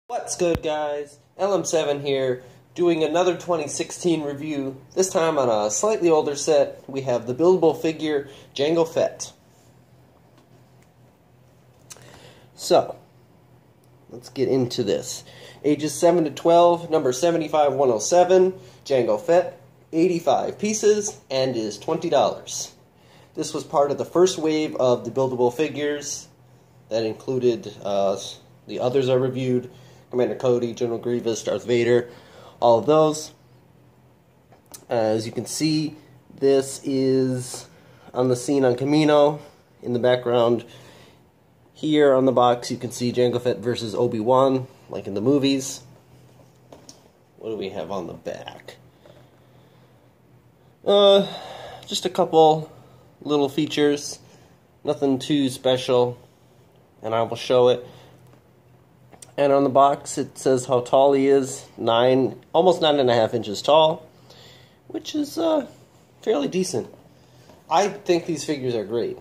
What's good, guys? LM7 here, doing another 2016 review. This time on a slightly older set. We have the buildable figure Jango Fett. So, let's get into this. Ages 7 to 12, number 75107, Jango Fett, 85 pieces, and is $20. This was part of the first wave of the buildable figures that included the others I reviewed. Commander Cody, General Grievous, Darth Vader, all of those. As you can see, this is on the scene on Kamino. In the background here on the box, you can see Jango Fett versus Obi-Wan, like in the movies. What do we have on the back? Just a couple little features. Nothing too special, and I will show it. And on the box, it says how tall he is, almost 9.5 inches tall, which is fairly decent. I think these figures are great.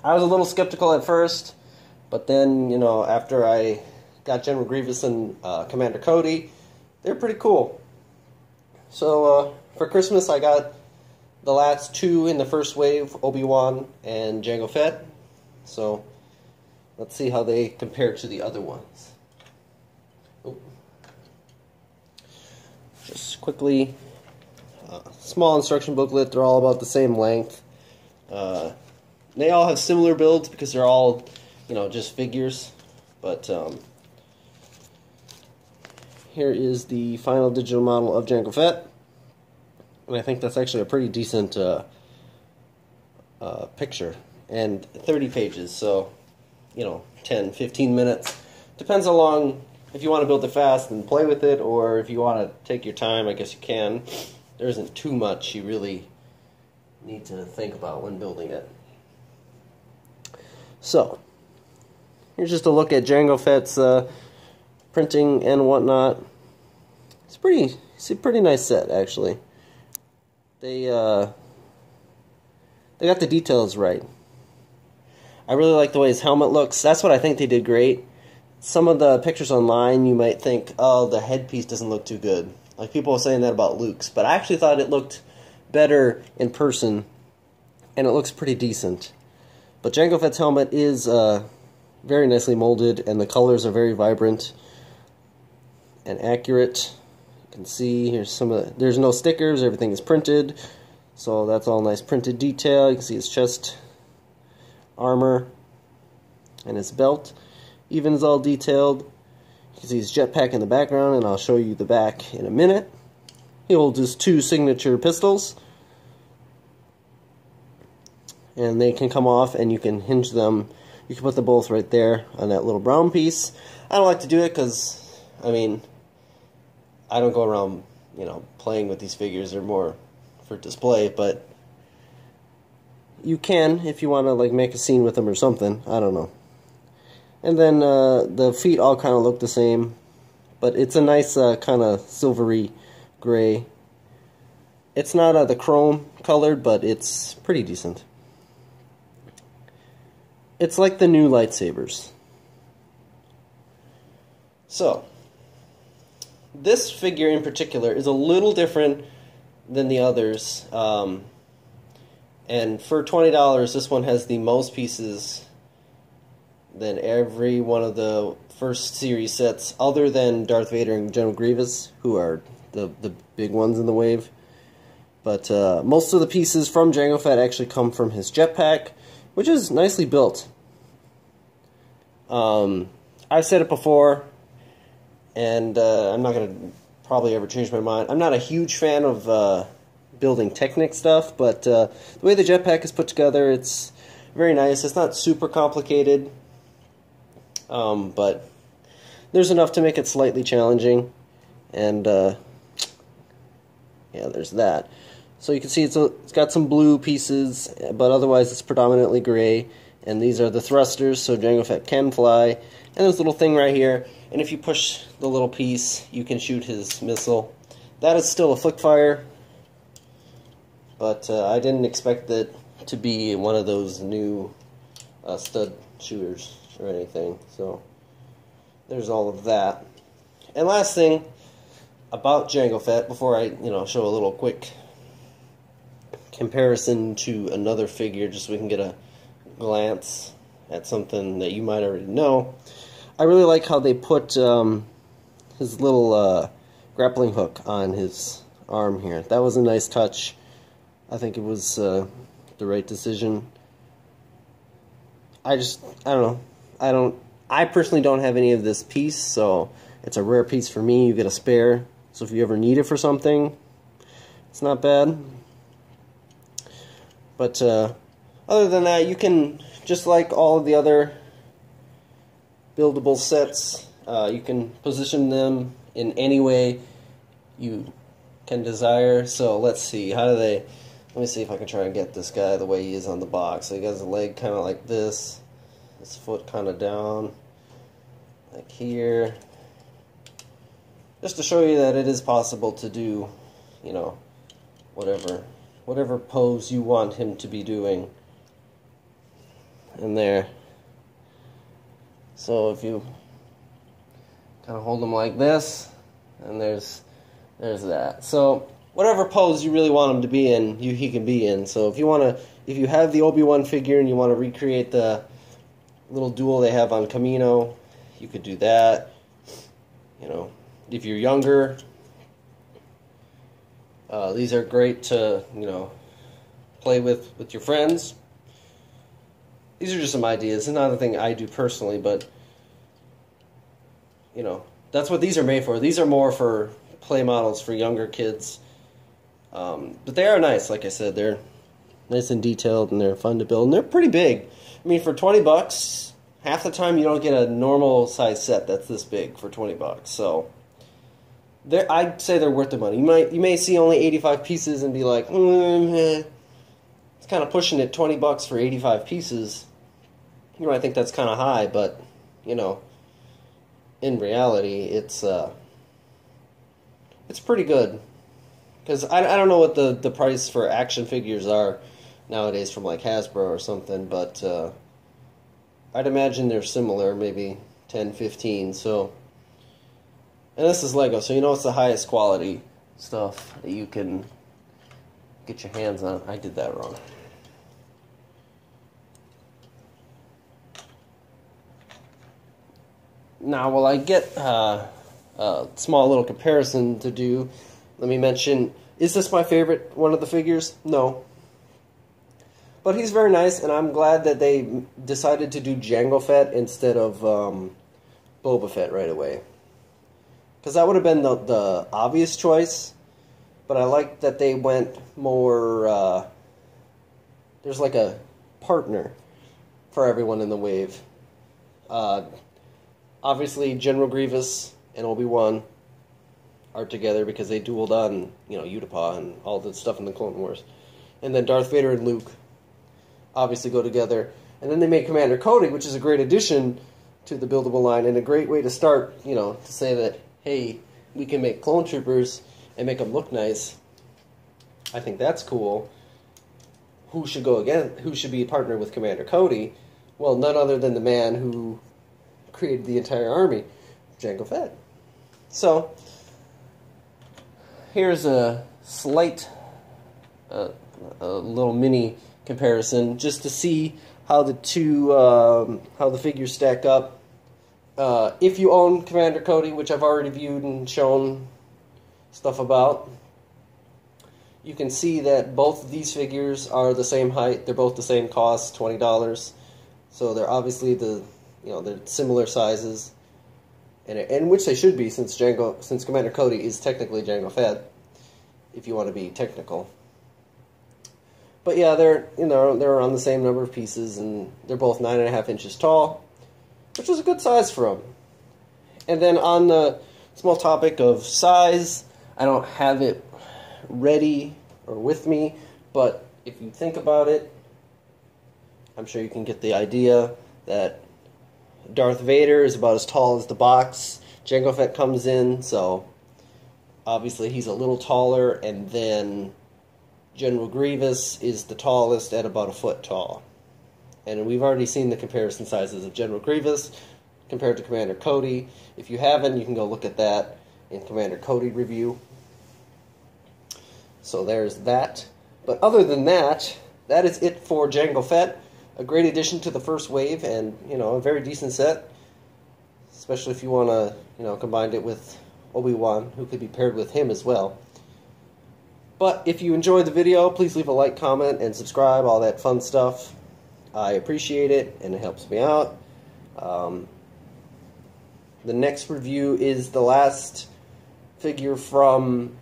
I was a little skeptical at first, but then, after I got General Grievous and Commander Cody, they're pretty cool. So, for Christmas, I got the last two in the first wave, Obi-Wan and Jango Fett. So, let's see how they compare to the other ones. Just quickly, small instruction booklet. They're all about the same length. They all have similar builds because they're all, just figures. But here is the final digital model of Jango Fett, and I think that's actually a pretty decent picture. And 30 pages, so 10, 15 minutes. Depends how long. If you want to build it fast and play with it, or if you want to take your time, I guess you can. There isn't too much you really need to think about when building it. So, here's just a look at Jango Fett's printing and whatnot. It's a pretty nice set, actually. They got the details right. I really like the way his helmet looks. That's what I think they did great. Some of the pictures online, you might think, oh, the headpiece doesn't look too good. Like, people were saying that about Luke's. But I actually thought it looked better in person, and it looks pretty decent. But Jango Fett's helmet is very nicely molded, and the colors are very vibrant and accurate. You can see, here's there's no stickers, everything is printed. So that's all nice printed detail. You can see his chest armor and his belt. Even is all detailed. You can see his jetpack in the background, and I'll show you the back in a minute. He holds his two signature pistols, and they can come off, and you can hinge them. You can put them both right there on that little brown piece. I don't like to do it because, I don't go around, playing with these figures. They're more for display, but you can if you want to, make a scene with them or something. I don't know. And then the feet all kind of look the same, but it's a nice kind of silvery gray. It's not the chrome colored, but it's pretty decent. It's like the new lightsabers. So, this figure in particular is a little different than the others. And for $20, this one has the most pieces than every one of the first series sets, other than Darth Vader and General Grievous, who are the big ones in the wave. But most of the pieces from Jango Fett actually come from his jetpack, which is nicely built. I've said it before, and I'm not going to probably ever change my mind. I'm not a huge fan of building Technic stuff, but the way the jetpack is put together, it's very nice. It's not super complicated. But there's enough to make it slightly challenging, and yeah, there's that. So you can see it's got some blue pieces, but otherwise it's predominantly gray, and these are the thrusters, so Jango Fett can fly, and there's a little thing right here, and if you push the little piece, you can shoot his missile. That is still a flick fire, but I didn't expect it to be one of those new stud shooters or anything, so there's all of that. And last thing about Jango Fett, before I show a little quick comparison to another figure, just so we can get a glance at something that you might already know. I really like how they put his little grappling hook on his arm here. That was a nice touch. I think it was the right decision. I don't know. I personally don't have any of this piece, so it's a rare piece for me. You get a spare, so if you ever need it for something, it's not bad. But other than that, you can, just like all of the other buildable sets, you can position them in any way you can desire. So let's see, let me see if I can try and get this guy the way he is on the box. So he has a leg kind of like this, his foot kind of down, like here. Just to show you that it is possible to do, whatever pose you want him to be doing. And there. So if you kind of hold him like this, and there's that. So whatever pose you really want him to be in, he can be in. So if you have the Obi-Wan figure and you want to recreate the little duel they have on Camino, you could do that. If you're younger, these are great to play with your friends. These are just some ideas. It's not a thing I do personally, but that's what these are made for. These are more for play models for younger kids. But they are nice, like I said. They're nice and detailed, and they're fun to build, and they're pretty big. I mean, for 20 bucks, half the time you don't get a normal size set that's this big for 20 bucks. So I'd say they're worth the money. You may see only 85 pieces and be like, it's kind of pushing it. 20 bucks for 85 pieces. I think that's kind of high, but in reality, it's pretty good. Because I don't know what the price for action figures are nowadays from like Hasbro or something, but I'd imagine they're similar, maybe 10, 15. So, and this is Lego, so it's the highest quality stuff that you can get your hands on. I did that wrong. Now, while I get a small little comparison to do, let me mention, is this my favorite one of the figures? No. But he's very nice, and I'm glad that they decided to do Jango Fett instead of Boba Fett right away. Because that would have been the obvious choice, but I like that they went more, there's like a partner for everyone in the wave. Obviously, General Grievous and Obi-Wan are together because they dueled on, Utapau and all the stuff in the Clone Wars. And then Darth Vader and Luke obviously go together. And then they made Commander Cody, which is a great addition to the buildable line and a great way to start, to say that, hey, we can make clone troopers and make them look nice. I think that's cool. Who should go again? Who should be a partner with Commander Cody? Well, none other than the man who created the entire army, Jango Fett. So, here's a slight, a little mini comparison, just to see how the two, how the figures stack up. If you own Commander Cody, which I've already viewed and shown stuff about, you can see that both of these figures are the same height. They're both the same cost, $20. So they're obviously they're similar sizes, and which they should be, since Commander Cody is technically Jango Fett, if you want to be technical. But yeah, they're on the same number of pieces, and they're both 9.5 inches tall, which is a good size for them. And then on the small topic of size, I don't have it ready or with me, but if you think about it, I'm sure you can get the idea that Darth Vader is about as tall as the box. Jango Fett comes in, so obviously he's a little taller, and then General Grievous is the tallest at about a foot tall. And we've already seen the comparison sizes of General Grievous compared to Commander Cody. If you haven't, you can go look at that in Commander Cody review. So there's that. But other than that, that is it for Jango Fett. A great addition to the first wave, and a very decent set. Especially if you want to, combine it with Obi-Wan, who could be paired with him as well. But if you enjoyed the video, please leave a like, comment, and subscribe, all that fun stuff. I appreciate it, and it helps me out. The next review is the last figure from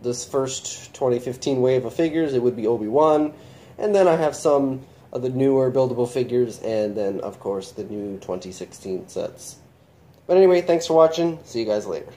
this first 2015 wave of figures. It would be Obi-Wan. And then I have some of the newer buildable figures, and then, of course, the new 2016 sets. But anyway, thanks for watching. See you guys later.